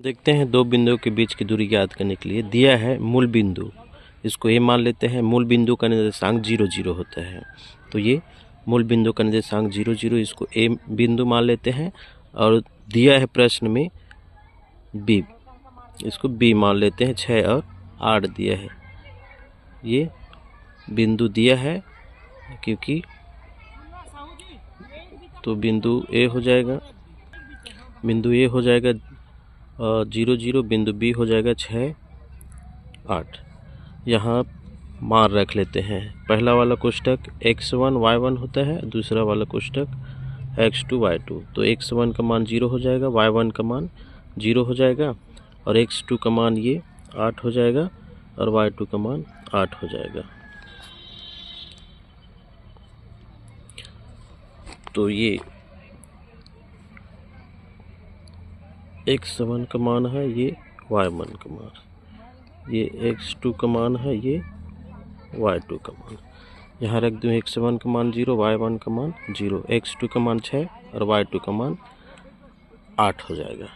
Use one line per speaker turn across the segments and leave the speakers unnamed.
देखते हैं दो बिंदुओं के बीच की दूरी ज्ञात करने के लिए दिया है मूल बिंदु, इसको ए मान लेते हैं। मूल बिंदु का निर्देशांक 0 0 होता है, तो ये मूल बिंदु का निर्देशांक 0 0, इसको ए बिंदु मान लेते हैं। और दिया है प्रश्न में बी, इसको बी मान लेते हैं। 6 और 8 दिया है, ये बिंदु दिया है क्योंकि, तो बिंदु ए हो जाएगा, बिंदु ए हो जाएगा 0 0, बिंदु बी हो जाएगा 6 8। यहाँ मान रख लेते हैं। पहला वाला कोष्ठक x1 y1 होता है, दूसरा वाला कोष्ठक x2 y2। तो x1 का मान 0 हो जाएगा, y1 का मान 0 हो जाएगा, और x2 का मान ये 8 हो जाएगा, और y2 का मान 8 हो जाएगा। तो ये x1 का मान है, ये y1 का मान, ये x2 का मान है, ये y2 का मान। यहाँ रख दूँ x1 का मान 0, y1 का मान 0, x2 का मान 6 और y2 का मान 8 हो जाएगा।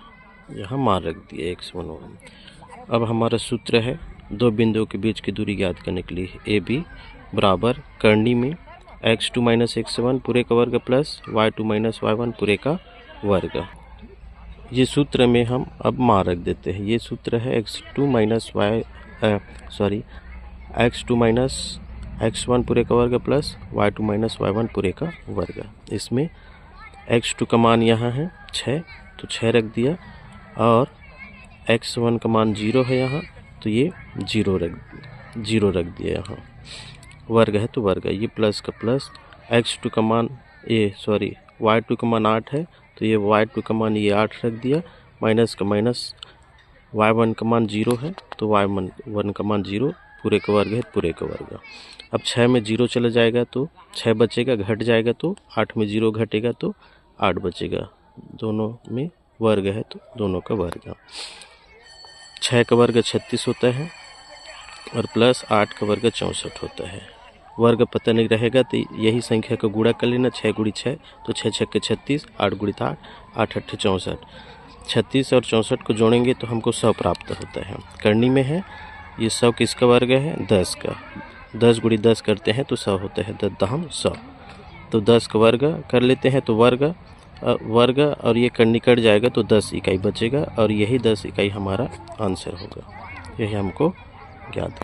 यहाँ मान रख दिए x1 1। अब हमारा सूत्र है दो बिंदुओं के बीच की दूरी ज्ञात करने के लिए ए बी बराबर करनी में x2 - x1 पूरे का वर्ग प्लस y2 - y1 पूरे का वर्ग। ये सूत्र में हम अब मान रख देते हैं। ये सूत्र है x2 - x1 पूरे का वर्ग प्लस y2 - y1 पूरे का वर्ग। इसमें x2 का मान यहाँ है 6, तो 6 रख दिया, और x1 का मान 0 है यहाँ, तो ये 0 रख दिया। यहाँ वर्ग है तो वर्ग, ये प्लस का प्लस, y2 का मान 8 है, तो ये y2 का मान ये 8 रख दिया, माइनस का माइनस, y1 का मान 0 है, तो y1 का मान 0, पूरे का वर्ग है पूरे का वर्ग। अब 6 में 0 चला जाएगा तो 6 बचेगा, घट जाएगा तो 8 में 0 घटेगा तो 8 बचेगा, दोनों में वर्ग है तो दोनों का वर्ग। 6 का वर्ग 36 होता है, और प्लस 8 का वर्ग 64 होता है। वर्ग पता नहीं रहेगा तो यही संख्या का गुणा कर लेना, 6 × 6, तो 6 6 के 36, 8 × 8, 8 8 64। 36 और 64 को जोड़ेंगे तो हमको 100 प्राप्त होता है। करनी में है ये 100 किसका वर्ग है, 10 का। 10 × 10 करते हैं तो 100 होता है, 10 दाम 100। तो 10 का वर्ग कर लेते हैं तो वर्ग और ये करनी कट जाएगा तो 10 इकाई बचेगा, और यही 10 इकाई हमारा आंसर होगा। यही हमको ज्ञात है।